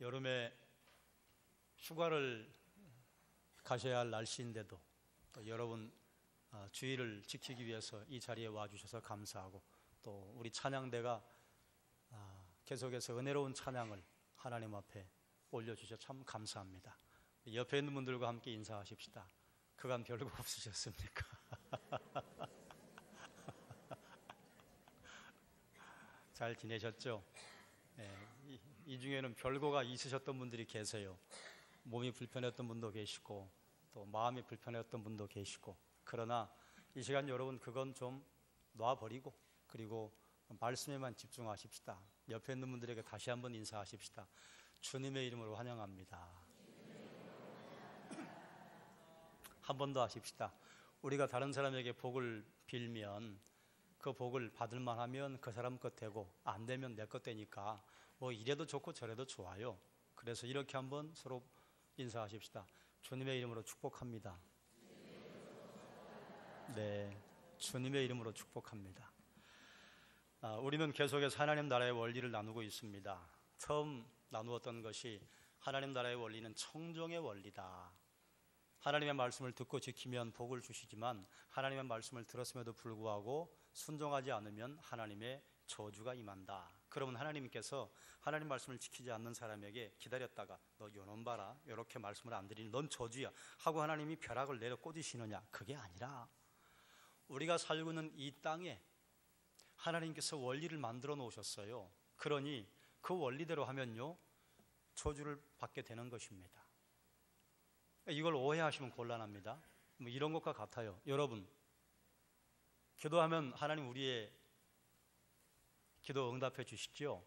여름에 휴가를 가셔야 할 날씨인데도 또 여러분 주의를 지키기 위해서 이 자리에 와주셔서 감사하고, 또 우리 찬양대가 계속해서 은혜로운 찬양을 하나님 앞에 올려주셔서 참 감사합니다. 옆에 있는 분들과 함께 인사하십시다. 그간 별거 없으셨습니까? 잘 지내셨죠? 네, 이 중에는 별거가 있으셨던 분들이 계세요. 몸이 불편했던 분도 계시고 또 마음이 불편했던 분도 계시고, 그러나 이 시간 여러분 그건 좀 놔버리고 그리고 말씀에만 집중하십시다. 옆에 있는 분들에게 다시 한번 인사하십시다. 주님의 이름으로 환영합니다. 한 번 더 하십시다. 우리가 다른 사람에게 복을 빌면 그 복을 받을 만하면 그 사람 것 되고, 안 되면 내 것 되니까 뭐 이래도 좋고 저래도 좋아요. 그래서 이렇게 한번 서로 인사하십시다. 주님의 이름으로 축복합니다. 네, 주님의 이름으로 축복합니다. 우리는 계속해서 하나님 나라의 원리를 나누고 있습니다. 처음 나누었던 것이 하나님 나라의 원리는 청종의 원리다. 하나님의 말씀을 듣고 지키면 복을 주시지만 하나님의 말씀을 들었음에도 불구하고 순종하지 않으면 하나님의 저주가 임한다. 그러면 하나님께서 하나님 말씀을 지키지 않는 사람에게 기다렸다가 너 요놈 봐라, 이렇게 말씀을 안 드리니 넌 저주야 하고 하나님이 벼락을 내려 꽂으시느냐? 그게 아니라 우리가 살고 있는 이 땅에 하나님께서 원리를 만들어 놓으셨어요. 그러니 그 원리대로 하면요 저주를 받게 되는 것입니다. 이걸 오해하시면 곤란합니다. 뭐 이런 것과 같아요. 여러분, 기도하면 하나님 우리의 기도 응답해 주시죠?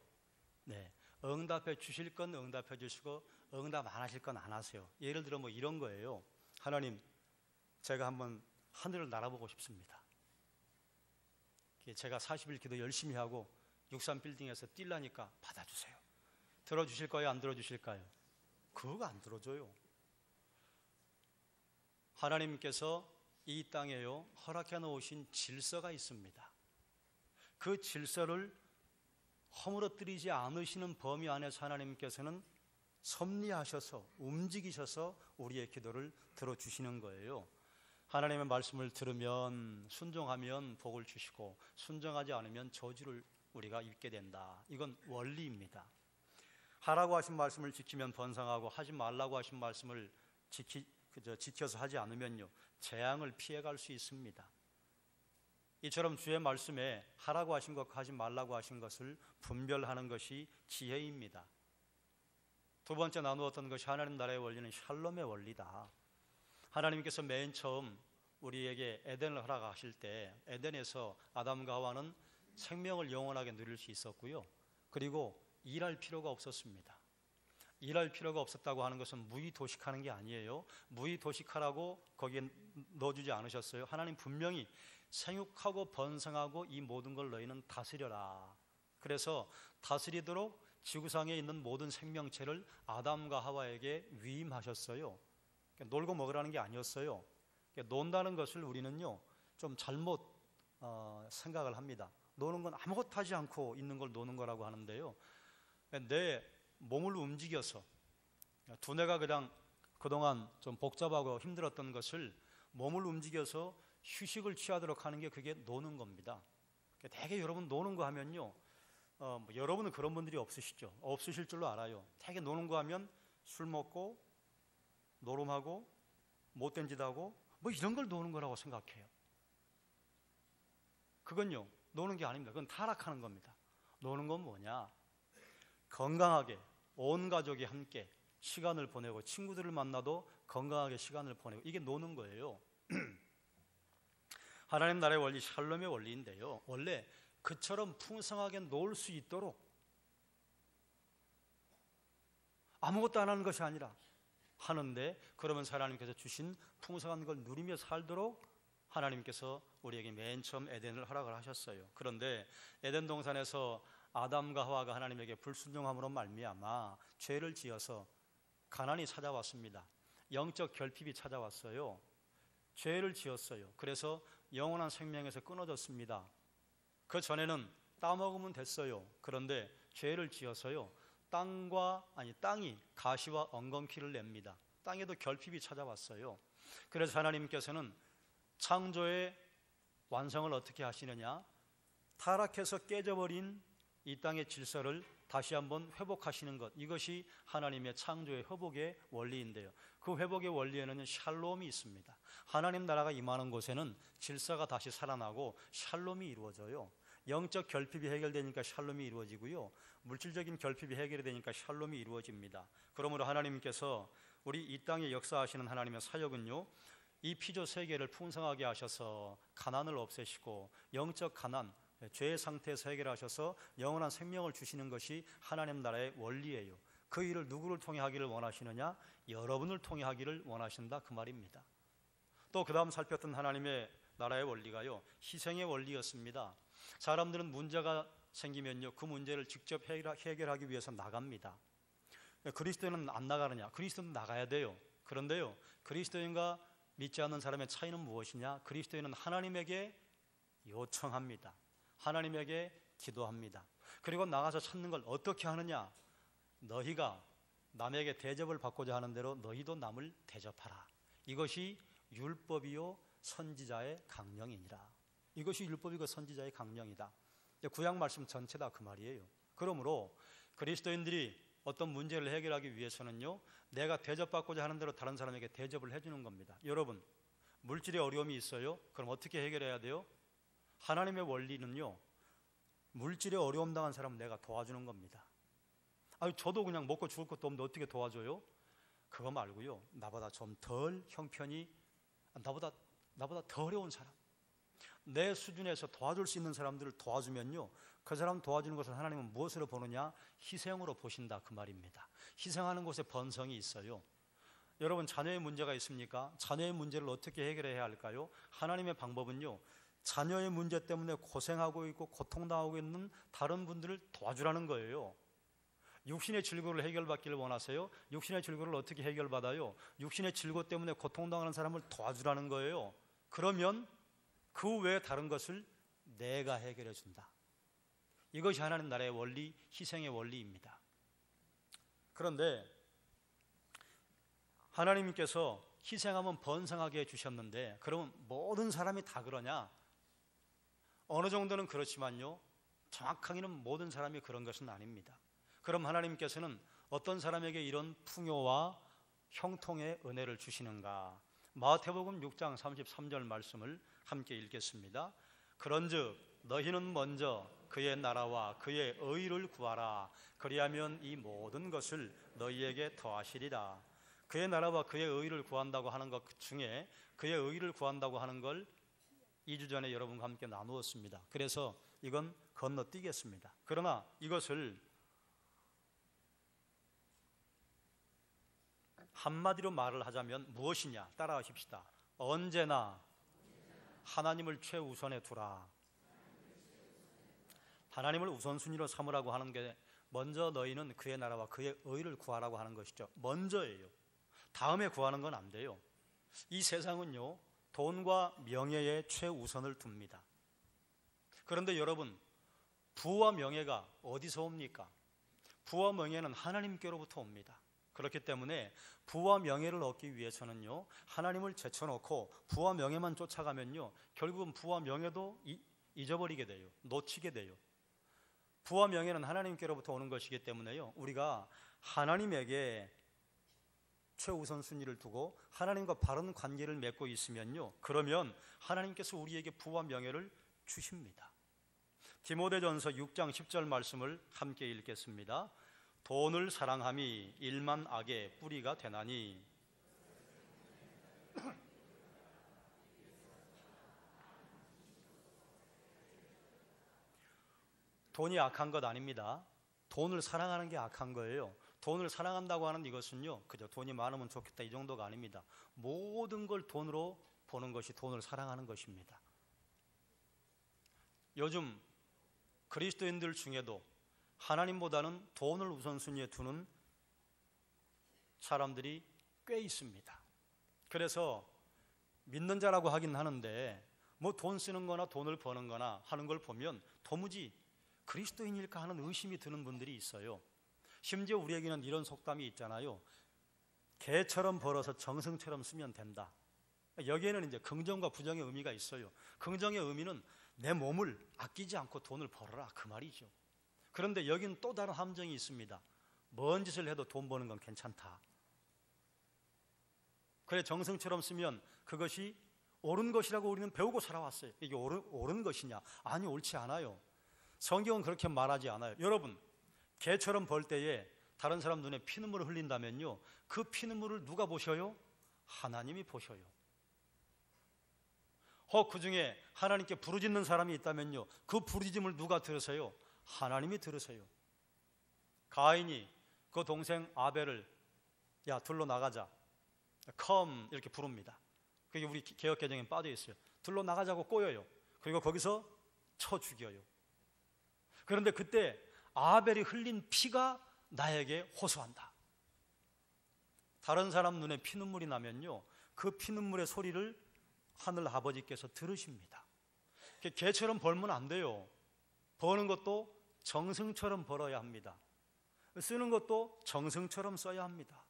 네, 응답해 주실 건 응답해 주시고 응답 안 하실 건 안 하세요. 예를 들어 뭐 이런 거예요. 하나님, 제가 한번 하늘을 날아보고 싶습니다. 제가 40일 기도 열심히 하고 63빌딩에서 뛸라니까 받아주세요. 들어주실 거예요? 안 들어주실까요? 그거 안 들어줘요. 하나님께서 이 땅에요 허락해 놓으신 질서가 있습니다. 그 질서를 허물어뜨리지 않으시는 범위 안에서 하나님께서는 섭리하셔서 움직이셔서 우리의 기도를 들어주시는 거예요. 하나님의 말씀을 들으면 순종하면 복을 주시고 순종하지 않으면 저주를 우리가 입게 된다. 이건 원리입니다. 하라고 하신 말씀을 지키면 번성하고 하지 말라고 하신 말씀을 지켜서 하지 않으면요 재앙을 피해갈 수 있습니다. 이처럼 주의 말씀에 하라고 하신 것과 하지 말라고 하신 것을 분별하는 것이 지혜입니다. 두 번째 나누었던 것이 하나님 나라의 원리는 샬롬의 원리다. 하나님께서 맨 처음 우리에게 에덴을 허락하실 때 에덴에서 아담과 하와는 생명을 영원하게 누릴 수 있었고요, 그리고 일할 필요가 없었습니다. 일할 필요가 없었다고 하는 것은 무의도식하는 게 아니에요. 무의도식하라고 거기에 넣어주지 않으셨어요. 하나님 분명히 생육하고 번성하고 이 모든 걸 너희는 다스려라. 그래서 다스리도록 지구상에 있는 모든 생명체를 아담과 하와에게 위임하셨어요. 놀고 먹으라는 게 아니었어요. 논다는 것을 우리는요 좀 잘못 생각을 합니다. 노는 건 아무것도 하지 않고 있는 걸 노는 거라고 하는데요, 내 몸을 움직여서 두뇌가 그동안 좀 복잡하고 힘들었던 것을 몸을 움직여서 휴식을 취하도록 하는 게 그게 노는 겁니다. 되게 여러분 노는 거 하면요 여러분은 그런 분들이 없으시죠? 없으실 줄로 알아요. 되게 노는 거 하면 술 먹고 노름하고 못된 짓 하고 뭐 이런 걸 노는 거라고 생각해요. 그건요 노는 게 아닙니다. 그건 타락하는 겁니다. 노는 건 뭐냐? 건강하게 온 가족이 함께 시간을 보내고 친구들을 만나도 건강하게 시간을 보내고, 이게 노는 거예요. 하나님 나라의 원리 샬롬의 원리인데요, 원래 그처럼 풍성하게 놀 수 있도록 아무것도 안 하는 것이 아니라 하는데, 그러면서 하나님께서 주신 풍성한 걸 누리며 살도록 하나님께서 우리에게 맨 처음 에덴을 허락을 하셨어요. 그런데 에덴 동산에서 아담과 하와가 하나님에게 불순종함으로 말미암아 죄를 지어서 가난이 찾아왔습니다. 영적 결핍이 찾아왔어요. 죄를 지었어요. 그래서 영원한 생명에서 끊어졌습니다. 그 전에는 따먹으면 됐어요. 그런데 죄를 지어서요 땅이 가시와 엉겅퀴를 냅니다. 땅에도 결핍이 찾아왔어요. 그래서 하나님께서는 창조의 완성을 어떻게 하시느냐? 타락해서 깨져버린 이 땅의 질서를 다시 한번 회복하시는 것, 이것이 하나님의 창조의 회복의 원리인데요. 그 회복의 원리에는 샬롬이 있습니다. 하나님 나라가 임하는 곳에는 질서가 다시 살아나고 샬롬이 이루어져요. 영적 결핍이 해결되니까 샬롬이 이루어지고요, 물질적인 결핍이 해결이 되니까 샬롬이 이루어집니다. 그러므로 하나님께서 우리 이 땅에 역사하시는 하나님의 사역은요, 이 피조 세계를 풍성하게 하셔서 가난을 없애시고 영적 가난, 죄의 상태에서 해결하셔서 영원한 생명을 주시는 것이 하나님 나라의 원리예요. 그 일을 누구를 통해 하기를 원하시느냐? 여러분을 통해 하기를 원하신다, 그 말입니다. 또 그 다음 살폈던 하나님의 나라의 원리가요, 희생의 원리였습니다. 사람들은 문제가 생기면요, 그 문제를 직접 해결하기 위해서 나갑니다. 그리스도인은 안 나가느냐? 그리스도인은 나가야 돼요. 그런데요, 그리스도인과 믿지 않는 사람의 차이는 무엇이냐? 그리스도인은 하나님에게 요청합니다. 하나님에게 기도합니다. 그리고 나가서 찾는 걸 어떻게 하느냐? 너희가 남에게 대접을 받고자 하는 대로 너희도 남을 대접하라. 이것이 율법이요 선지자의 강령이니라. 이것이 율법이고 선지자의 강령이다. 구약 말씀 전체다, 그 말이에요. 그러므로 그리스도인들이 어떤 문제를 해결하기 위해서는요, 내가 대접받고자 하는 대로 다른 사람에게 대접을 해주는 겁니다. 여러분, 물질에 어려움이 있어요? 그럼 어떻게 해결해야 돼요? 하나님의 원리는요, 물질에 어려움 당한 사람은 내가 도와주는 겁니다. 저도 그냥 먹고 죽을 것도 없는데 어떻게 도와줘요? 그거 말고요, 나보다 좀 덜 형편이, 나보다 더 어려운 사람, 내 수준에서 도와줄 수 있는 사람들을 도와주면요, 그 사람 도와주는 것을 하나님은 무엇으로 보느냐? 희생으로 보신다, 그 말입니다. 희생하는 곳에 번성이 있어요. 여러분, 자녀의 문제가 있습니까? 자녀의 문제를 어떻게 해결해야 할까요? 하나님의 방법은요, 자녀의 문제 때문에 고생하고 있고 고통당하고 있는 다른 분들을 도와주라는 거예요. 육신의 질고를 해결받기를 원하세요? 육신의 질고를 어떻게 해결받아요? 육신의 질고 때문에 고통당하는 사람을 도와주라는 거예요. 그러면 그 외에 다른 것을 내가 해결해 준다. 이것이 하나님 나라의 원리, 희생의 원리입니다. 그런데 하나님께서 희생하면 번성하게 해주셨는데, 그러면 모든 사람이 다 그러냐? 어느 정도는 그렇지만요, 정확하게는 모든 사람이 그런 것은 아닙니다. 그럼 하나님께서는 어떤 사람에게 이런 풍요와 형통의 은혜를 주시는가? 마태복음 6장 33절 말씀을 함께 읽겠습니다. 그런즉 너희는 먼저 그의 나라와 그의 의를 구하라. 그리하면 이 모든 것을 너희에게 더하시리라. 그의 나라와 그의 의를 구한다고 하는 것 중에 그의 의를 구한다고 하는 걸 2주 전에 여러분과 함께 나누었습니다. 그래서 이건 건너뛰겠습니다. 그러나 이것을 한마디로 말을 하자면 무엇이냐? 따라하십시다. 언제나 하나님을 최우선에 두라. 하나님을 우선순위로 삼으라고 하는 게, 먼저 너희는 그의 나라와 그의 의를 구하라고 하는 것이죠. 먼저예요. 다음에 구하는 건 안 돼요. 이 세상은요, 돈과 명예에 최우선을 둡니다. 그런데 여러분, 부와 명예가 어디서 옵니까? 부와 명예는 하나님께로부터 옵니다. 그렇기 때문에 부와 명예를 얻기 위해서는요, 하나님을 제쳐놓고 부와 명예만 쫓아가면요, 결국은 부와 명예도 잊어버리게 돼요. 놓치게 돼요. 부와 명예는 하나님께로부터 오는 것이기 때문에요, 우리가 하나님에게 최우선 순위를 두고 하나님과 바른 관계를 맺고 있으면요, 그러면 하나님께서 우리에게 부와 명예를 주십니다. 디모데전서 6장 10절 말씀을 함께 읽겠습니다. 돈을 사랑함이 일만 악의 뿌리가 되나니. 돈이 악한 것 아닙니다. 돈을 사랑하는 게 악한 거예요. 돈을 사랑한다고 하는 이것은요, 그저 돈이 많으면 좋겠다 이 정도가 아닙니다. 모든 걸 돈으로 보는 것이 돈을 사랑하는 것입니다. 요즘 그리스도인들 중에도 하나님보다는 돈을 우선순위에 두는 사람들이 꽤 있습니다. 그래서 믿는 자라고 하긴 하는데, 뭐 돈 쓰는 거나 돈을 버는 거나 하는 걸 보면 도무지 그리스도인일까 하는 의심이 드는 분들이 있어요. 심지어 우리에게는 이런 속담이 있잖아요. 개처럼 벌어서 정승처럼 쓰면 된다. 여기에는 이제 긍정과 부정의 의미가 있어요. 긍정의 의미는 내 몸을 아끼지 않고 돈을 벌어라, 그 말이죠. 그런데 여기는 또 다른 함정이 있습니다. 뭔 짓을 해도 돈 버는 건 괜찮다. 그래, 정승처럼 쓰면 그것이 옳은 것이라고 우리는 배우고 살아왔어요. 이게 옳은 것이냐? 아니, 옳지 않아요. 성경은 그렇게 말하지 않아요. 여러분, 개처럼 벌 때에 다른 사람 눈에 피눈물을 흘린다면요, 그 피눈물을 누가 보셔요? 하나님이 보셔요. 혹 그 중에 하나님께 부르짖는 사람이 있다면요, 그 부르짖음을 누가 들으세요? 하나님이 들으세요. 가인이 그 동생 아벨을 야, 들로 나가자, come 이렇게 부릅니다. 그게 우리 개역개정에 빠져 있어요. 들로 나가자고 꼬여요. 그리고 거기서 쳐 죽여요. 그런데 그때 아벨이 흘린 피가 나에게 호소한다. 다른 사람 눈에 피눈물이 나면요, 그 피눈물의 소리를 하늘 아버지께서 들으십니다. 개처럼 벌면 안 돼요. 버는 것도 정승처럼 벌어야 합니다. 쓰는 것도 정승처럼 써야 합니다.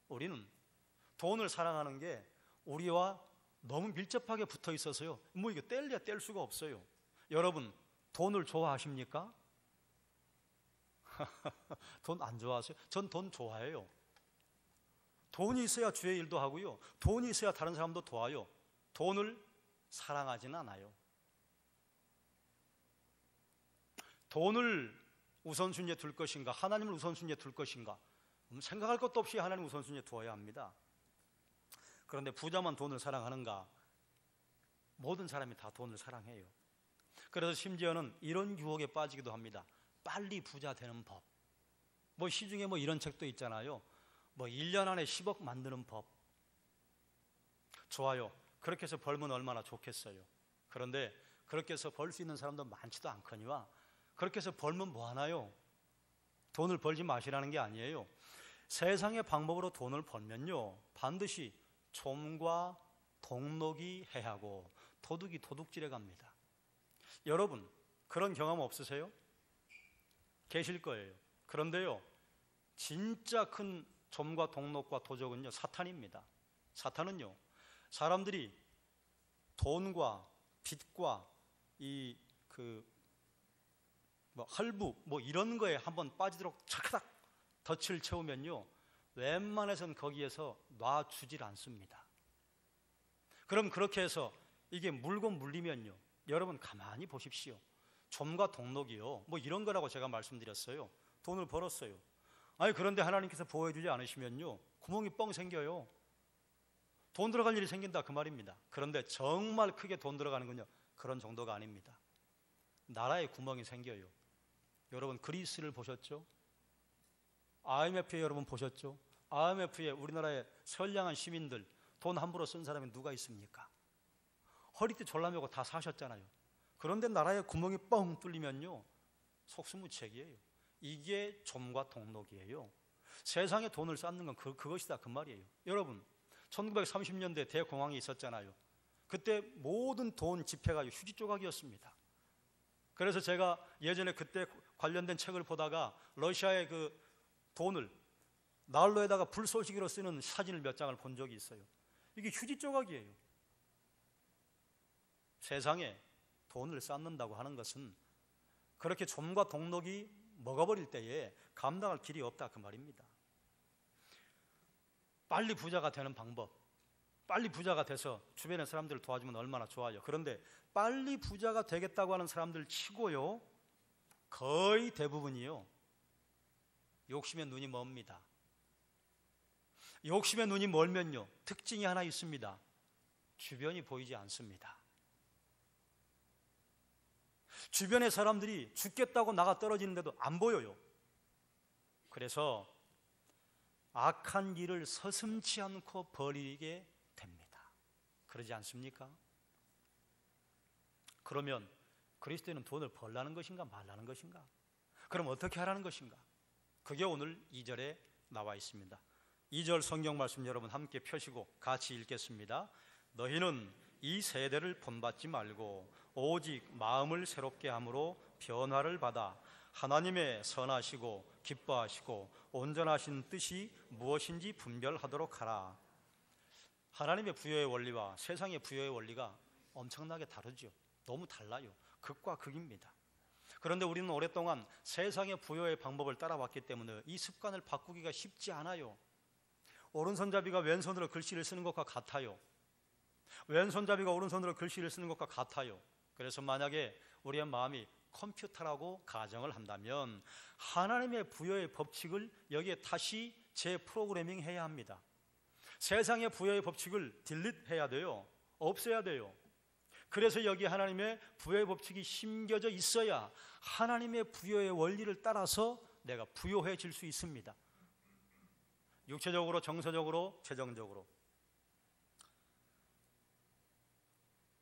우리는 돈을 사랑하는 게 우리와 너무 밀접하게 붙어 있어서요, 뭐 이거 뗄래야 뗄 수가 없어요. 여러분, 돈을 좋아하십니까? 돈 안 좋아하세요? 전 돈 좋아해요. 돈이 있어야 주의 일도 하고요, 돈이 있어야 다른 사람도 도와요. 돈을 사랑하지는 않아요. 돈을 우선순위에 둘 것인가, 하나님을 우선순위에 둘 것인가, 생각할 것도 없이 하나님 우선순위에 두어야 합니다. 그런데 부자만 돈을 사랑하는가? 모든 사람이 다 돈을 사랑해요. 그래서 심지어는 이런 유혹에 빠지기도 합니다. 빨리 부자 되는 법. 뭐 시중에 뭐 이런 책도 있잖아요. 뭐 1년 안에 10억 만드는 법. 좋아요. 그렇게 해서 벌면 얼마나 좋겠어요. 그런데 그렇게 해서 벌 수 있는 사람도 많지도 않거니와, 그렇게 해서 벌면 뭐 하나요? 돈을 벌지 마시라는 게 아니에요. 세상의 방법으로 돈을 벌면요, 반드시 좀과 동록이 해하고 도둑이 도둑질해 갑니다. 여러분, 그런 경험 없으세요? 계실 거예요. 그런데요, 진짜 큰 좀과 동록과 도적은요, 사탄입니다. 사탄은요, 사람들이 돈과 빚과 할부 이런 거에 한번 빠지도록 차카닥 덫을 채우면요, 웬만해선 거기에서 놔주질 않습니다. 그럼 그렇게 해서 이게 물고 물리면요, 여러분 가만히 보십시오. 좀과 동록이요, 뭐 이런 거라고 제가 말씀드렸어요. 돈을 벌었어요. 아니, 그런데 하나님께서 보호해주지 않으시면요, 구멍이 뻥 생겨요. 돈 들어갈 일이 생긴다, 그 말입니다. 그런데 정말 크게 돈 들어가는 건요, 그런 정도가 아닙니다. 나라에 구멍이 생겨요. 여러분, 그리스를 보셨죠? IMF에 여러분 보셨죠? IMF에 우리나라의 선량한 시민들 돈 함부로 쓴 사람이 누가 있습니까? 허리띠 졸라매고 다 사셨잖아요. 그런데 나라에 구멍이 뻥 뚫리면요, 속수무책이에요. 이게 좀과 동록이에요. 세상에 돈을 쌓는 건 그것이다, 그 말이에요. 여러분, 1930년대 대공황이 있었잖아요. 그때 모든 돈 지폐가 휴지 조각이었습니다. 그래서 제가 예전에 그때 관련된 책을 보다가 러시아의 그 돈을 난로에다가 불쏘시개로 쓰는 사진을 몇 장을 본 적이 있어요. 이게 휴지 조각이에요. 세상에 돈을 쌓는다고 하는 것은 그렇게 좀과 동록이 먹어버릴 때에 감당할 길이 없다, 그 말입니다. 빨리 부자가 되는 방법, 빨리 부자가 돼서 주변의 사람들을 도와주면 얼마나 좋아요. 그런데 빨리 부자가 되겠다고 하는 사람들 치고요, 거의 대부분이요, 욕심의 눈이 멉니다. 욕심의 눈이 멀면요, 특징이 하나 있습니다. 주변이 보이지 않습니다. 주변의 사람들이 죽겠다고 나가 떨어지는데도 안 보여요. 그래서 악한 일을 서슴지 않고 벌이게 됩니다. 그러지 않습니까? 그러면 그리스도인은 돈을 벌라는 것인가 말라는 것인가? 그럼 어떻게 하라는 것인가? 그게 오늘 2절에 나와 있습니다. 2절 성경 말씀 여러분 함께 펴시고 같이 읽겠습니다. 너희는 이 세대를 본받지 말고 오직 마음을 새롭게 함으로 변화를 받아 하나님의 선하시고 기뻐하시고 온전하신 뜻이 무엇인지 분별하도록 하라. 하나님의 부여의 원리와 세상의 부여의 원리가 엄청나게 다르죠. 너무 달라요. 극과 극입니다. 그런데 우리는 오랫동안 세상의 부여의 방법을 따라왔기 때문에 이 습관을 바꾸기가 쉽지 않아요. 오른손잡이가 왼손으로 글씨를 쓰는 것과 같아요. 왼손잡이가 오른손으로 글씨를 쓰는 것과 같아요. 그래서 만약에 우리의 마음이 컴퓨터라고 가정을 한다면 하나님의 부여의 법칙을 여기에 다시 재프로그래밍 해야 합니다. 세상의 부여의 법칙을 딜리트해야 돼요. 없애야 돼요. 그래서 여기 하나님의 부여의 법칙이 심겨져 있어야 하나님의 부여의 원리를 따라서 내가 부여해질 수 있습니다. 육체적으로, 정서적으로, 재정적으로.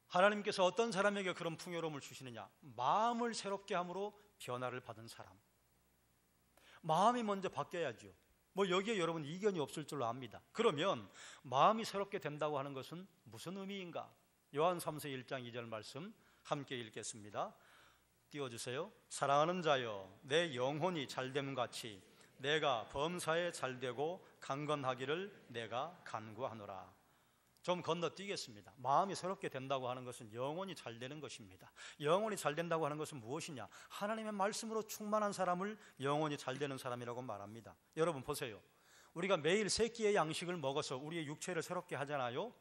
하나님께서 어떤 사람에게 그런 풍요로움을 주시느냐? 마음을 새롭게 함으로 변화를 받은 사람. 마음이 먼저 바뀌어야죠. 여기에 여러분 이견이 없을 줄로 압니다. 그러면 마음이 새롭게 된다고 하는 것은 무슨 의미인가? 요한 3서 1장 2절 말씀 함께 읽겠습니다. 띄워주세요. 사랑하는 자여, 내 영혼이 잘됨 같이 내가 범사에 잘되고 강건하기를 내가 간구하노라. 좀 건너뛰겠습니다. 마음이 새롭게 된다고 하는 것은 영혼이 잘 되는 것입니다. 영혼이 잘 된다고 하는 것은 무엇이냐? 하나님의 말씀으로 충만한 사람을 영혼이 잘 되는 사람이라고 말합니다. 여러분 보세요. 우리가 매일 세 끼의 양식을 먹어서 우리의 육체를 새롭게 하잖아요.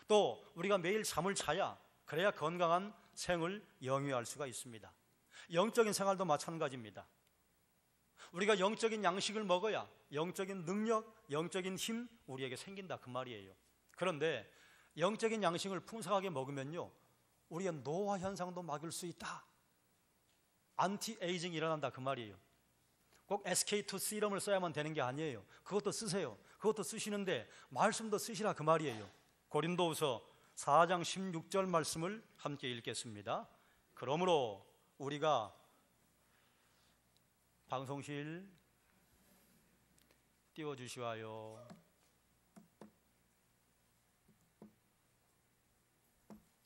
또 우리가 매일 잠을 자야 그래야 건강한 생을 영위할 수가 있습니다. 영적인 생활도 마찬가지입니다. 우리가 영적인 양식을 먹어야 영적인 능력, 영적인 힘 우리에게 생긴다 그 말이에요. 그런데 영적인 양식을 풍성하게 먹으면요, 우리의 노화 현상도 막을 수 있다. 안티에이징이 일어난다 그 말이에요. 꼭 SK2 시럼을 써야만 되는 게 아니에요. 그것도 쓰세요. 그것도 쓰시는데 말씀도 쓰시라 그 말이에요. 고린도후서 4장 16절 말씀을 함께 읽겠습니다. 그러므로 우리가 방송실 띄워주시와요.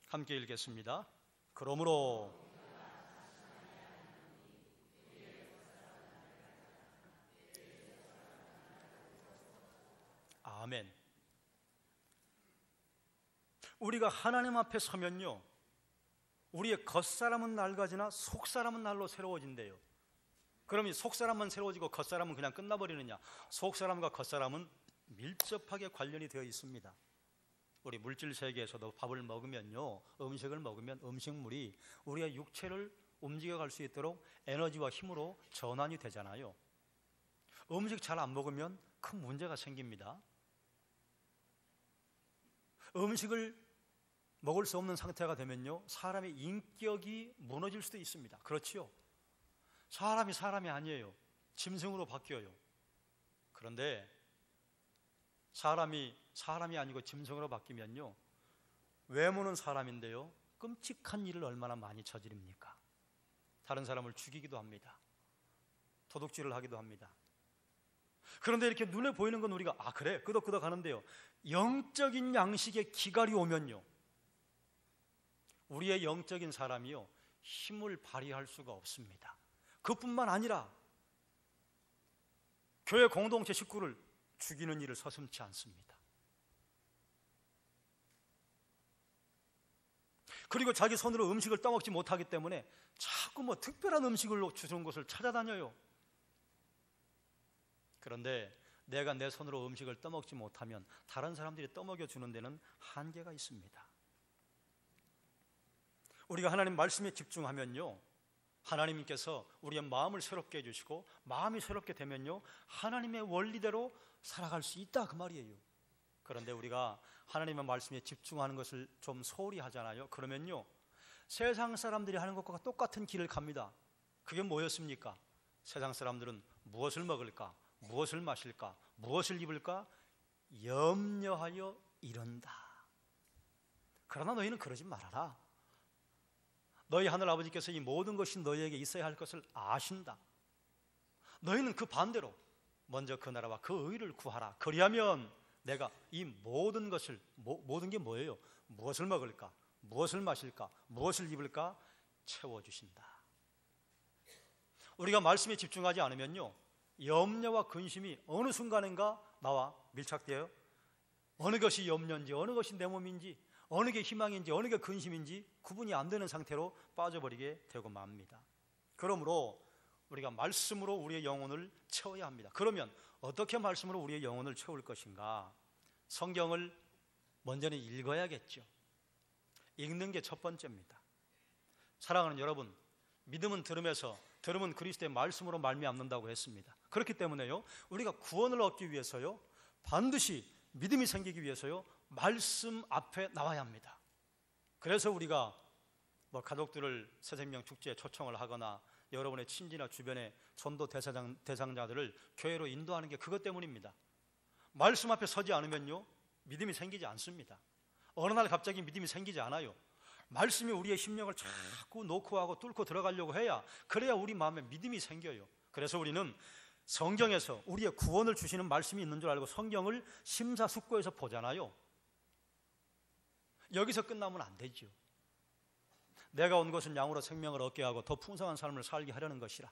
함께 읽겠습니다. 그러므로 아멘. 우리가 하나님 앞에 서면요, 우리의 겉사람은 낡아지나 속사람은 날로 새로워진대요. 그럼 이 속사람만 새로워지고 겉사람은 그냥 끝나버리느냐? 속사람과 겉사람은 밀접하게 관련이 되어 있습니다. 우리 물질 세계에서도 밥을 먹으면요, 음식을 먹으면 음식물이 우리의 육체를 움직여갈 수 있도록 에너지와 힘으로 전환이 되잖아요. 음식 잘 안 먹으면 큰 문제가 생깁니다. 음식을 먹을 수 없는 상태가 되면요, 사람의 인격이 무너질 수도 있습니다. 그렇지요? 사람이 아니에요. 짐승으로 바뀌어요. 그런데 사람이 아니고 짐승으로 바뀌면요, 외모는 사람인데요, 끔찍한 일을 얼마나 많이 저지릅니까? 다른 사람을 죽이기도 합니다. 도둑질을 하기도 합니다. 그런데 이렇게 눈에 보이는 건 우리가 그래 끄덕끄덕 하는데요, 영적인 양식의 기갈이 오면요, 우리의 영적인 사람이요, 힘을 발휘할 수가 없습니다. 그뿐만 아니라 교회 공동체 식구를 죽이는 일을 서슴지 않습니다. 그리고 자기 손으로 음식을 떠먹지 못하기 때문에 자꾸 특별한 음식을 주는 곳을 찾아다녀요. 그런데 내가 내 손으로 음식을 떠먹지 못하면 다른 사람들이 떠먹여 주는 데는 한계가 있습니다. 우리가 하나님 말씀에 집중하면요, 하나님께서 우리의 마음을 새롭게 해주시고, 마음이 새롭게 되면요, 하나님의 원리대로 살아갈 수 있다 그 말이에요. 그런데 우리가 하나님의 말씀에 집중하는 것을 좀 소홀히 하잖아요. 그러면요, 세상 사람들이 하는 것과 똑같은 길을 갑니다. 그게 뭐였습니까? 세상 사람들은 무엇을 먹을까? 무엇을 마실까? 무엇을 입을까? 염려하여 이른다. 그러나 너희는 그러지 말아라. 너희 하늘 아버지께서 이 모든 것이 너희에게 있어야 할 것을 아신다. 너희는 그 반대로 먼저 그 나라와 그 의를 구하라. 그리하면 내가 이 모든 것을, 모든 게 뭐예요? 무엇을 먹을까? 무엇을 마실까? 무엇을 입을까? 채워주신다. 우리가 말씀에 집중하지 않으면요, 염려와 근심이 어느 순간인가 나와 밀착되어요. 어느 것이 염려인지, 어느 것이 내 몸인지, 어느 게 희망인지, 어느 게 근심인지 구분이 안 되는 상태로 빠져버리게 되고 맙니다. 그러므로 우리가 말씀으로 우리의 영혼을 채워야 합니다. 그러면 어떻게 말씀으로 우리의 영혼을 채울 것인가? 성경을 먼저는 읽어야겠죠. 읽는 게 첫 번째입니다. 사랑하는 여러분, 믿음은 들음에서, 들음은 그리스도의 말씀으로 말미암는다고 했습니다. 그렇기 때문에요, 우리가 구원을 얻기 위해서요, 반드시 믿음이 생기기 위해서요, 말씀 앞에 나와야 합니다. 그래서 우리가 가족들을 새생명 축제에 초청을 하거나 여러분의 친지나 주변의 전도 대상자들을 교회로 인도하는 게 그것 때문입니다. 말씀 앞에 서지 않으면요, 믿음이 생기지 않습니다. 어느 날 갑자기 믿음이 생기지 않아요. 말씀이 우리의 심령을 자꾸 노크하고 뚫고 들어가려고 해야, 그래야 우리 마음에 믿음이 생겨요. 그래서 우리는 성경에서 우리의 구원을 주시는 말씀이 있는 줄 알고 성경을 심사숙고해서 보잖아요. 여기서 끝나면 안 되죠. 내가 온 것은 양으로 생명을 얻게 하고 더 풍성한 삶을 살게 하려는 것이라.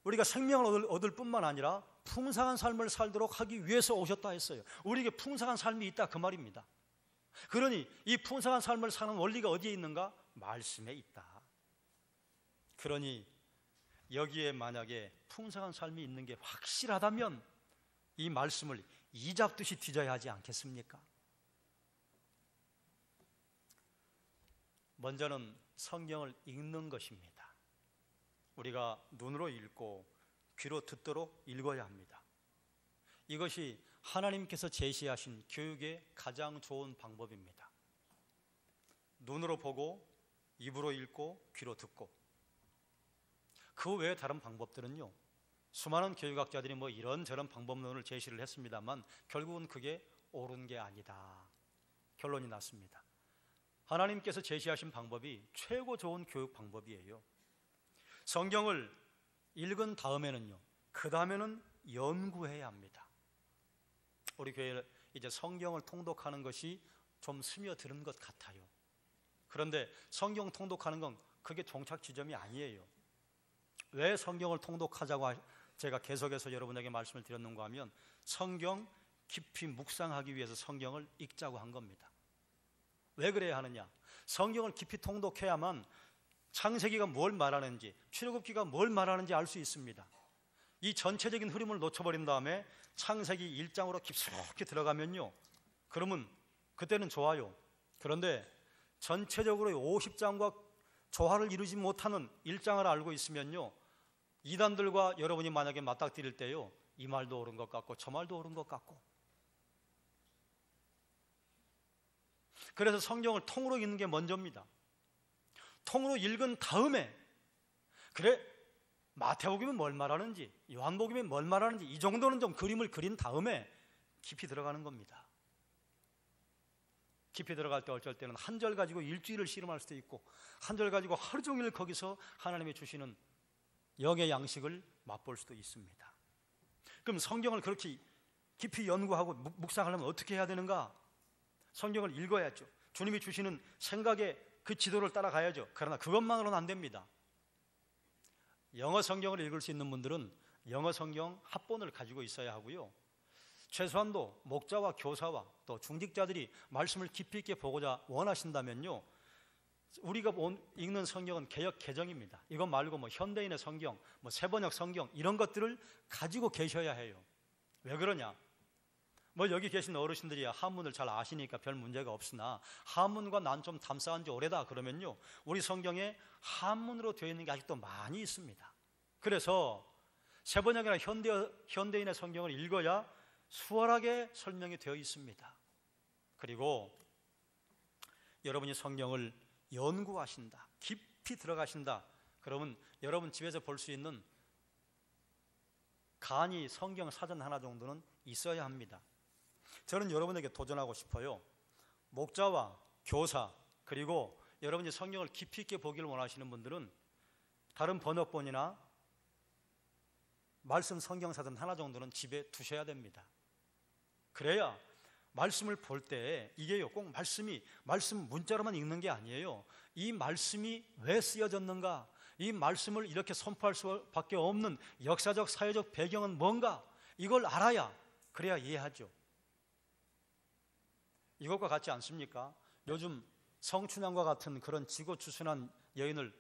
우리가 생명을 얻을 뿐만 아니라 풍성한 삶을 살도록 하기 위해서 오셨다 했어요. 우리에게 풍성한 삶이 있다, 그 말입니다. 그러니 이 풍성한 삶을 사는 원리가 어디에 있는가? 말씀에 있다. 그러니 여기에 만약에 풍성한 삶이 있는 게 확실하다면 이 말씀을 이잡듯이 뒤져야 하지 않겠습니까? 먼저는 성경을 읽는 것입니다. 우리가 눈으로 읽고 귀로 듣도록 읽어야 합니다. 이것이 하나님께서 제시하신 교육의 가장 좋은 방법입니다. 눈으로 보고 입으로 읽고 귀로 듣고. 그 외에 다른 방법들은요, 수많은 교육학자들이 이런저런 방법론을 제시를 했습니다만 결국은 그게 옳은 게 아니다, 결론이 났습니다. 하나님께서 제시하신 방법이 최고 좋은 교육 방법이에요. 성경을 읽은 다음에는요, 그 다음에는 연구해야 합니다. 우리 교회에 이제 성경을 통독하는 것이 좀 스며드는 것 같아요. 그런데 성경 통독하는 건 그게 종착 지점이 아니에요. 왜 성경을 통독하자고 제가 계속해서 여러분에게 말씀을 드렸는가 하면, 성경 깊이 묵상하기 위해서 성경을 읽자고 한 겁니다. 왜 그래야 하느냐? 성경을 깊이 통독해야만 창세기가 뭘 말하는지, 출애굽기가 뭘 말하는지 알 수 있습니다. 이 전체적인 흐름을 놓쳐버린 다음에 창세기 1장으로 깊숙이 들어가면요, 그러면 그때는 좋아요. 그런데 전체적으로 50장과 조화를 이루지 못하는 1장을 알고 있으면요, 이단들과 여러분이 만약에 맞닥뜨릴 때요, 이 말도 옳은 것 같고 저 말도 옳은 것 같고. 그래서 성경을 통으로 읽는 게 먼저입니다. 통으로 읽은 다음에, 그래, 마태복음이 뭘 말하는지, 요한복음이 뭘 말하는지, 이 정도는 좀 그림을 그린 다음에 깊이 들어가는 겁니다. 깊이 들어갈 때 어쩔 때는 한 절 가지고 일주일을 씨름할 수도 있고, 한 절 가지고 하루 종일 거기서 하나님이 주시는 영의 양식을 맛볼 수도 있습니다. 그럼 성경을 그렇게 깊이 연구하고 묵상하려면 어떻게 해야 되는가? 성경을 읽어야죠. 주님이 주시는 생각의 그 지도를 따라가야죠. 그러나 그것만으로는 안 됩니다. 영어 성경을 읽을 수 있는 분들은 영어 성경 합본을 가지고 있어야 하고요, 최소한도 목자와 교사와 또 중직자들이 말씀을 깊이 있게 보고자 원하신다면요, 우리가 읽는 성경은 개역 개정입니다. 이것 말고 현대인의 성경, 새번역 성경, 이런 것들을 가지고 계셔야 해요. 왜 그러냐? 여기 계신 어르신들이 한문을 잘 아시니까 별 문제가 없으나, 한문과 난 좀 담싸한 지 오래다 그러면요, 우리 성경에 한문으로 되어 있는 게 아직도 많이 있습니다. 그래서 새번역이나 현대인의 성경을 읽어야 수월하게 설명이 되어 있습니다. 그리고 여러분이 성경을 연구하신다, 깊이 들어가신다, 그러면 여러분 집에서 볼 수 있는 간이 성경 사전 하나 정도는 있어야 합니다. 저는 여러분에게 도전하고 싶어요. 목자와 교사, 그리고 여러분이 성경을 깊이 있게 보기를 원하시는 분들은 다른 번역본이나 말씀 성경 사전 하나 정도는 집에 두셔야 됩니다. 그래야 말씀을 볼 때 이게요, 꼭 말씀 문자로만 읽는 게 아니에요. 이 말씀이 왜 쓰여졌는가, 이 말씀을 이렇게 선포할 수밖에 없는 역사적 사회적 배경은 뭔가, 이걸 알아야, 그래야 이해하죠. 이것과 같지 않습니까? 요즘 성춘향과 같은 그런 지고지순한 여인을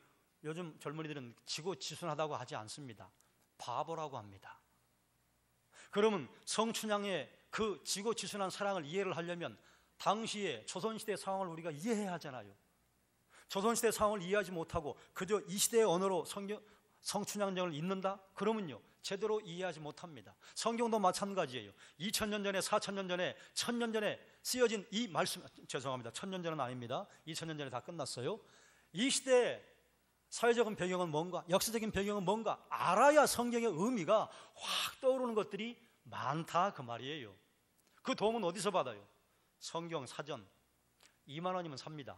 요즘 젊은이들은 지고지순하다고 하지 않습니다. 바보라고 합니다. 그러면 성춘향의 그 지고지순한 사랑을 이해를 하려면 당시의 조선시대 상황을 우리가 이해해야 하잖아요. 조선시대 상황을 이해하지 못하고 그저 이 시대의 언어로 성춘향전을 읽는다? 그러면요, 제대로 이해하지 못합니다. 성경도 마찬가지예요. 2000년 전에, 4000년 전에, 1000년 전에 쓰여진 이 말씀, 죄송합니다. 1000년 전은 아닙니다. 2000년 전에 다 끝났어요. 이 시대의 사회적인 배경은 뭔가, 역사적인 배경은 뭔가 알아야 성경의 의미가 확 떠오르는 것들이 많다, 그 말이에요. 그 도움은 어디서 받아요? 성경 사전 2만 원이면 삽니다.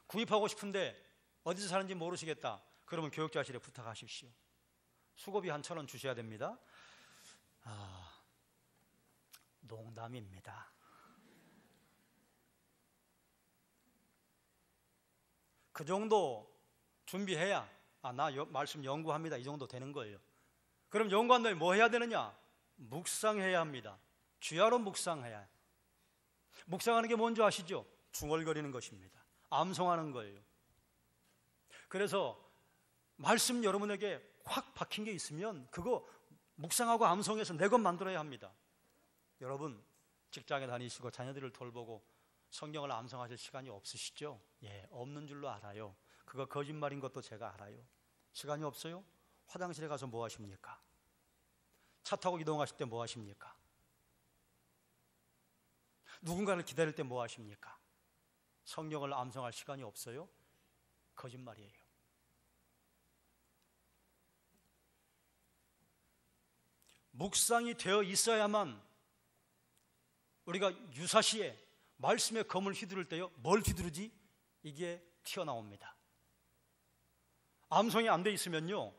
구입하고 싶은데 어디서 사는지 모르시겠다, 그러면 교육자실에 부탁하십시오. 수고비 한 1,000원 주셔야 됩니다. 농담입니다. 그 정도 준비해야 나 말씀 연구합니다, 이 정도 되는 거예요. 그럼 연구한 다음에 뭐 해야 되느냐? 묵상해야 합니다. 주야로 묵상해야. 묵상하는 게 뭔지 아시죠? 중얼거리는 것입니다. 암송하는 거예요. 그래서 말씀 여러분에게 확 박힌 게 있으면 그거 묵상하고 암송해서 내 것 만들어야 합니다. 여러분 직장에 다니시고 자녀들을 돌보고 성경을 암송하실 시간이 없으시죠? 예, 없는 줄로 알아요. 그거 거짓말인 것도 제가 알아요. 시간이 없어요? 화장실에 가서 뭐 하십니까? 차 타고 이동하실 때 뭐 하십니까? 누군가를 기다릴 때 뭐 하십니까? 성경을 암송할 시간이 없어요? 거짓말이에요. 묵상이 되어 있어야만 우리가 유사시에 말씀의 검을 휘두를 때요, 뭘 휘두르지? 이게 튀어나옵니다. 암송이 안 돼 있으면요,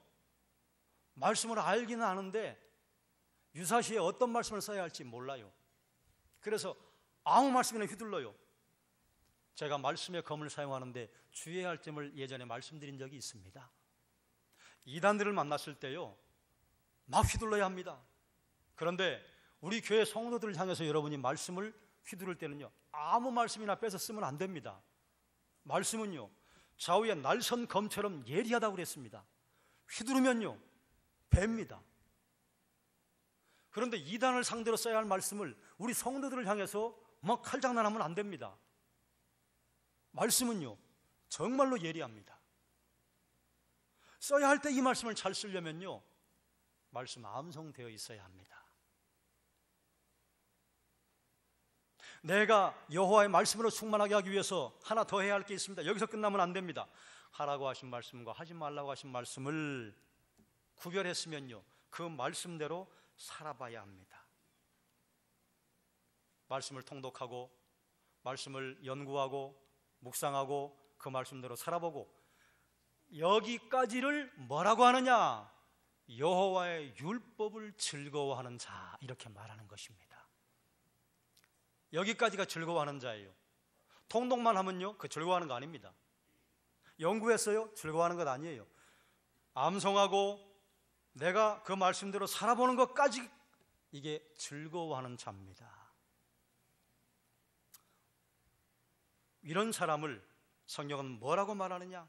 말씀을 알기는 아는데 유사시에 어떤 말씀을 써야 할지 몰라요. 그래서 아무 말씀이나 휘둘러요. 제가 말씀의 검을 사용하는데 주의해야 할 점을 예전에 말씀드린 적이 있습니다. 이단들을 만났을 때요, 막 휘둘러야 합니다. 그런데 우리 교회 성도들을 향해서 여러분이 말씀을 휘두를 때는요, 아무 말씀이나 빼서 쓰면 안 됩니다. 말씀은요, 좌우에 날선 검처럼 예리하다고 그랬습니다. 휘두르면요, 뱀니다. 그런데 이단을 상대로 써야 할 말씀을 우리 성도들을 향해서 막 칼장난하면 안 됩니다. 말씀은요, 정말로 예리합니다. 써야 할 때 이 말씀을 잘 쓰려면요, 말씀 암송되어 있어야 합니다. 내가 여호와의 말씀으로 충만하게 하기 위해서 하나 더 해야 할 게 있습니다. 여기서 끝나면 안 됩니다. 하라고 하신 말씀과 하지 말라고 하신 말씀을 구별했으면요, 그 말씀대로 살아봐야 합니다. 말씀을 통독하고 말씀을 연구하고 묵상하고 그 말씀대로 살아보고, 여기까지를 뭐라고 하느냐? 여호와의 율법을 즐거워하는 자, 이렇게 말하는 것입니다. 여기까지가 즐거워하는 자예요. 통독만 하면요, 그 즐거워하는 거 아닙니다. 연구했어요? 즐거워하는 것 아니에요. 암송하고 내가 그 말씀대로 살아보는 것까지, 이게 즐거워하는 자입니다. 이런 사람을 성경은 뭐라고 말하느냐?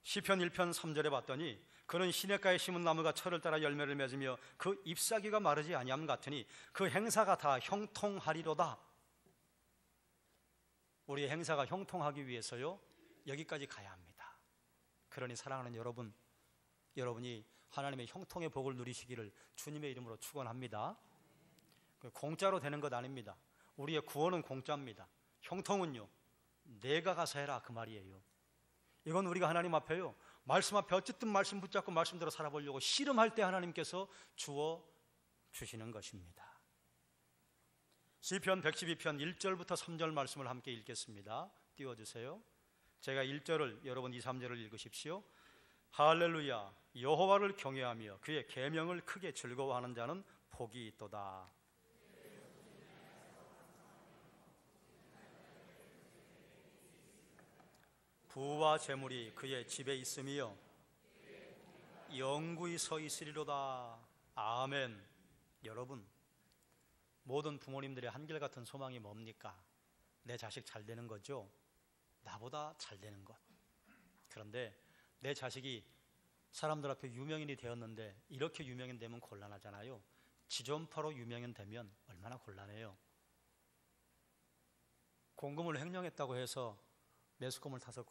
시편 1편 3절에 봤더니 그는 시냇가에 심은 나무가 철을 따라 열매를 맺으며 그 잎사귀가 마르지 아니함 같으니 그 행사가 다 형통하리로다. 우리의 행사가 형통하기 위해서요, 여기까지 가야 합니다. 그러니 사랑하는 여러분, 여러분이 하나님의 형통의 복을 누리시기를 주님의 이름으로 축원합니다. 공짜로 되는 것 아닙니다. 우리의 구원은 공짜입니다. 형통은요, 내가 가서 해라, 그 말이에요. 이건 우리가 하나님 앞에요, 말씀 앞에 어쨌든 말씀 붙잡고 말씀대로 살아보려고 씨름할 때 하나님께서 주어 주시는 것입니다. 시편 112편 1절부터 3절 말씀을 함께 읽겠습니다. 띄워주세요. 제가 1절을, 여러분 2, 3절을 읽으십시오. 할렐루야, 여호와를 경외하며 그의 계명을 크게 즐거워하는 자는 복이 있도다. 부와 재물이 그의 집에 있음이요 영구히 서 있으리로다. 아멘. 여러분, 모든 부모님들의 한결같은 소망이 뭡니까? 내 자식 잘 되는 거죠. 나보다 잘 되는 것. 그런데 내 자식이 사람들 앞에 유명인이 되었는데 이렇게 유명인 되면 곤란하잖아요. 지존파로 유명인 되면 얼마나 곤란해요. 공금을 횡령했다고 해서 매스컴을 타서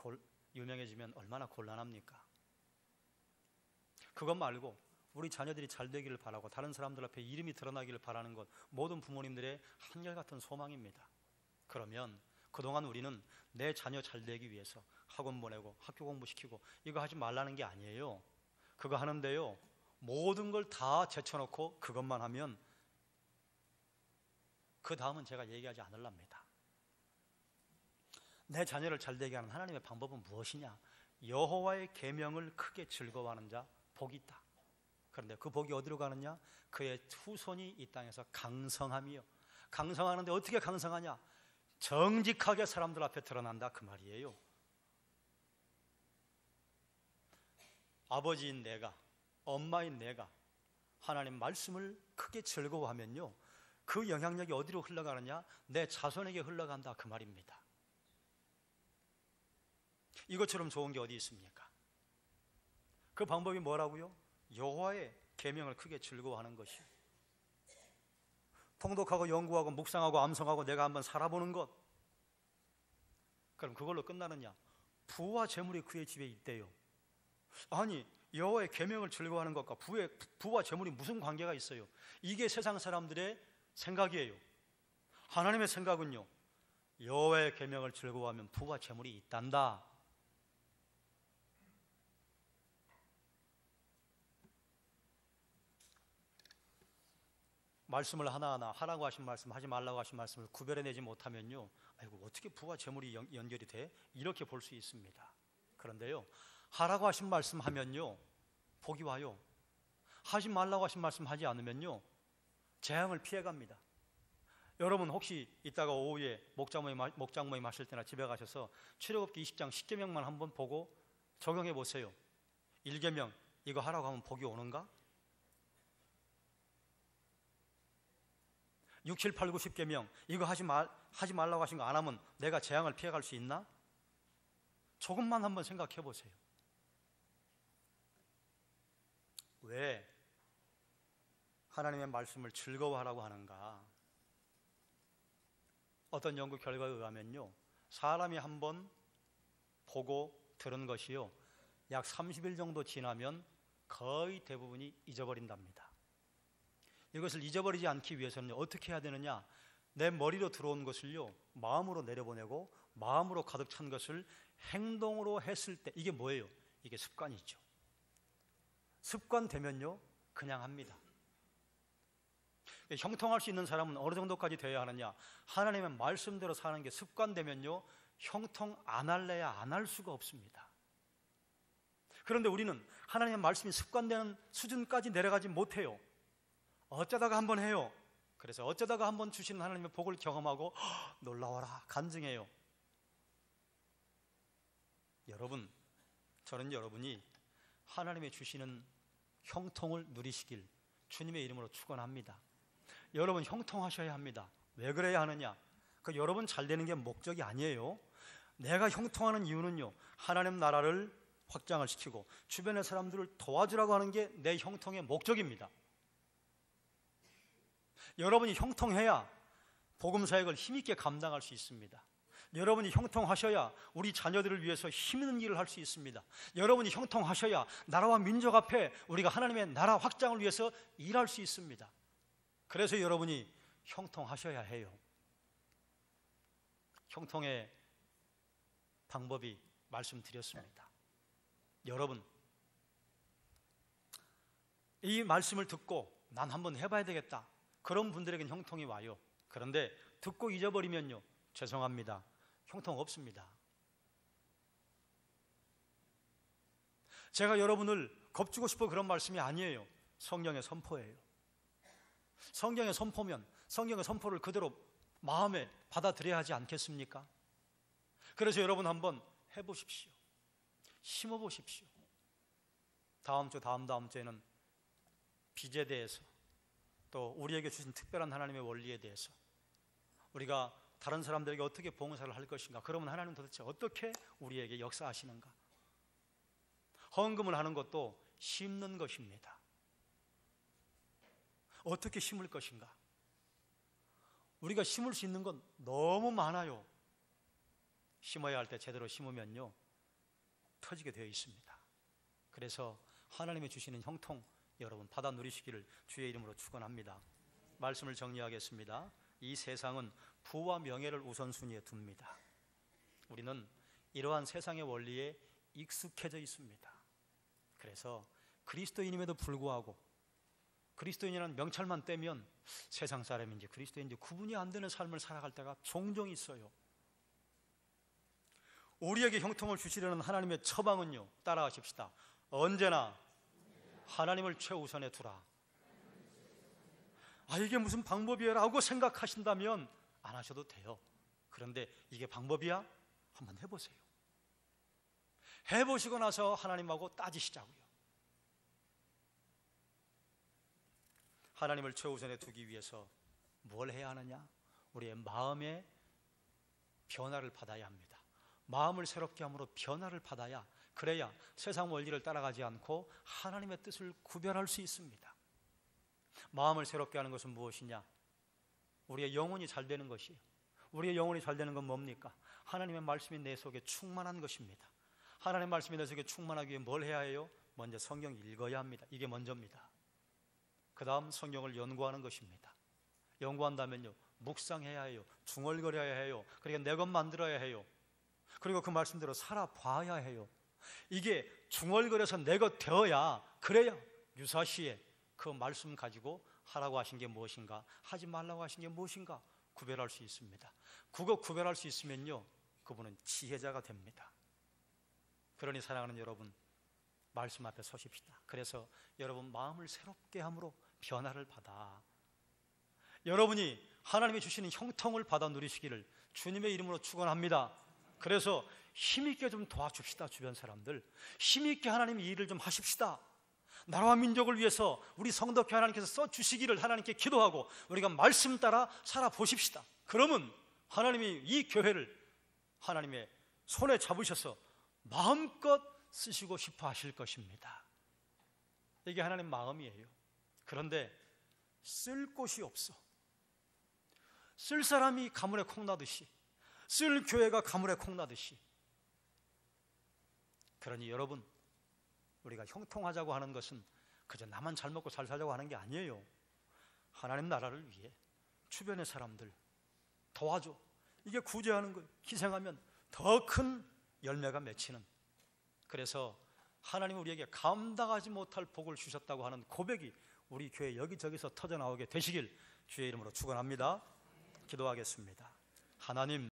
유명해지면 얼마나 곤란합니까? 그것 말고 우리 자녀들이 잘 되기를 바라고 다른 사람들 앞에 이름이 드러나기를 바라는 것, 모든 부모님들의 한결같은 소망입니다. 그러면 그동안 우리는 내 자녀 잘 되기 위해서 학원 보내고 학교 공부시키고 이거 하지 말라는 게 아니에요. 그거 하는데요, 모든 걸 다 제쳐놓고 그것만 하면 그 다음은 제가 얘기하지 않으랍니다. 내 자녀를 잘 되게 하는 하나님의 방법은 무엇이냐? 여호와의 계명을 크게 즐거워하는 자 복이 있다. 그런데 그 복이 어디로 가느냐? 그의 후손이 이 땅에서 강성함이요. 강성하는데 어떻게 강성하냐? 정직하게 사람들 앞에 드러난다, 그 말이에요. 아버지인 내가, 엄마인 내가 하나님 말씀을 크게 즐거워하면요, 그 영향력이 어디로 흘러가느냐? 내 자손에게 흘러간다, 그 말입니다. 이것처럼 좋은 게 어디 있습니까? 그 방법이 뭐라고요? 여호와의 계명을 크게 즐거워하는 것이요. 통독하고 연구하고 묵상하고 암송하고 내가 한번 살아보는 것. 그럼 그걸로 끝나느냐? 부와 재물이 그의 집에 있대요. 아니, 여호와의 계명을 즐거워하는 것과 부와 재물이 무슨 관계가 있어요? 이게 세상 사람들의 생각이에요. 하나님의 생각은요, 여호와의 계명을 즐거워하면 부와 재물이 있단다. 말씀을 하나하나 하라고 하신 말씀, 하지 말라고 하신 말씀을 구별해내지 못하면요, 아이고 어떻게 부와 재물이 연결이 돼? 이렇게 볼 수 있습니다. 그런데요, 하라고 하신 말씀 하면요 복이 와요. 하지 말라고 하신 말씀 하지 않으면요 재앙을 피해갑니다. 여러분 혹시 이따가 오후에 목장 모임 하실 때나 집에 가셔서 출애굽기 20장 10계명만 한번 보고 적용해 보세요. 1계명 이거 하라고 하면 복이 오는가? 6, 7, 8, 9, 10계명 이거 하지 말라고 하신 거 안 하면 내가 재앙을 피해갈 수 있나? 조금만 한번 생각해 보세요. 왜 하나님의 말씀을 즐거워하라고 하는가? 어떤 연구 결과에 의하면요, 사람이 한번 보고 들은 것이요 약 30일 정도 지나면 거의 대부분이 잊어버린답니다. 이것을 잊어버리지 않기 위해서는 어떻게 해야 되느냐? 내 머리로 들어온 것을요 마음으로 내려보내고 마음으로 가득 찬 것을 행동으로 했을 때, 이게 뭐예요? 이게 습관이죠. 습관되면요 그냥 합니다. 형통할 수 있는 사람은 어느 정도까지 되어야 하느냐? 하나님의 말씀대로 사는 게 습관되면요 형통 안 할래야 안 할 수가 없습니다. 그런데 우리는 하나님의 말씀이 습관되는 수준까지 내려가지 못해요. 어쩌다가 한번 해요. 그래서 어쩌다가 한번 주시는 하나님의 복을 경험하고 놀라워라 간증해요. 여러분, 저는 여러분이 하나님의 주시는 형통을 누리시길 주님의 이름으로 축원합니다. 여러분 형통하셔야 합니다. 왜 그래야 하느냐? 그 여러분 잘 되는 게 목적이 아니에요. 내가 형통하는 이유는요 하나님 나라를 확장을 시키고 주변의 사람들을 도와주라고 하는 게 내 형통의 목적입니다. 여러분이 형통해야 복음 사역을 힘있게 감당할 수 있습니다. 여러분이 형통하셔야 우리 자녀들을 위해서 힘있는 일을 할 수 있습니다. 여러분이 형통하셔야 나라와 민족 앞에 우리가 하나님의 나라 확장을 위해서 일할 수 있습니다. 그래서 여러분이 형통하셔야 해요. 형통의 방법이 말씀드렸습니다. 여러분, 이 말씀을 듣고 난 한번 해봐야 되겠다, 그런 분들에겐 형통이 와요. 그런데 듣고 잊어버리면요 죄송합니다, 형통 없습니다. 제가 여러분을 겁주고 싶어 그런 말씀이 아니에요. 성경의 선포예요. 성경의 선포면 성경의 선포를 그대로 마음에 받아들여야 하지 않겠습니까? 그래서 여러분 한번 해보십시오. 심어보십시오. 다음 주, 다음 주에는 빚에 대해서, 또 우리에게 주신 특별한 하나님의 원리에 대해서, 우리가 다른 사람들에게 어떻게 봉사를 할 것인가, 그러면 하나님은 도대체 어떻게 우리에게 역사하시는가. 헌금을 하는 것도 심는 것입니다. 어떻게 심을 것인가. 우리가 심을 수 있는 건 너무 많아요. 심어야 할 때 제대로 심으면요, 터지게 되어 있습니다. 그래서 하나님이 주시는 형통, 여러분 받아 누리시기를 주의 이름으로 축원합니다. 말씀을 정리하겠습니다. 이 세상은 부와 명예를 우선순위에 둡니다. 우리는 이러한 세상의 원리에 익숙해져 있습니다. 그래서 그리스도인임에도 불구하고 그리스도인이라는 명찰만 떼면 세상 사람인지 그리스도인인지 구분이 안 되는 삶을 살아갈 때가 종종 있어요. 우리에게 형통을 주시려는 하나님의 처방은요, 따라하십시다. 언제나 하나님을 최우선에 두라. 이게 무슨 방법이야 라고 생각하신다면 안 하셔도 돼요. 그런데 이게 방법이야? 한번 해보세요. 해보시고 나서 하나님하고 따지시자고요. 하나님을 최우선에 두기 위해서 뭘 해야 하느냐? 우리의 마음의 변화를 받아야 합니다. 마음을 새롭게 함으로 변화를 받아야, 그래야 세상 원리를 따라가지 않고 하나님의 뜻을 구별할 수 있습니다. 마음을 새롭게 하는 것은 무엇이냐? 우리의 영혼이 잘 되는 것이에요. 우리의 영혼이 잘 되는 건 뭡니까? 하나님의 말씀이 내 속에 충만한 것입니다. 하나님의 말씀이 내 속에 충만하기 위해 뭘 해야 해요? 먼저 성경 읽어야 합니다. 이게 먼저입니다. 그 다음 성경을 연구하는 것입니다. 연구한다면요, 묵상해야 해요. 중얼거려야 해요. 그러니까 내 것 만들어야 해요. 그리고 그 말씀대로 살아봐야 해요. 이게 중얼거려서 내 것 되어야, 그래야 유사시에 그 말씀 가지고 하라고 하신 게 무엇인가, 하지 말라고 하신 게 무엇인가 구별할 수 있습니다. 그거 구별할 수 있으면요, 그분은 지혜자가 됩니다. 그러니 사랑하는 여러분, 말씀 앞에 서십시다. 그래서 여러분 마음을 새롭게 함으로 변화를 받아 여러분이 하나님이 주시는 형통을 받아 누리시기를 주님의 이름으로 축원합니다. 그래서 힘있게 좀 도와줍시다. 주변 사람들 힘있게 하나님의 일을 좀 하십시다. 나라와 민족을 위해서 우리 성도교회 하나님께서 써주시기를 하나님께 기도하고 우리가 말씀 따라 살아보십시다. 그러면 하나님이 이 교회를 하나님의 손에 잡으셔서 마음껏 쓰시고 싶어 하실 것입니다. 이게 하나님 마음이에요. 그런데 쓸 곳이 없어. 쓸 사람이 가물에 콩나듯이, 쓸 교회가 가물에 콩나듯이. 그러니 여러분, 우리가 형통하자고 하는 것은 그저 나만 잘 먹고 잘 살자고 하는 게 아니에요. 하나님 나라를 위해 주변의 사람들 도와줘. 이게 구제하는 거예요. 희생하면 더 큰 열매가 맺히는. 그래서 하나님 우리에게 감당하지 못할 복을 주셨다고 하는 고백이 우리 교회 여기저기서 터져나오게 되시길 주의 이름으로 축원합니다. 기도하겠습니다. 하나님,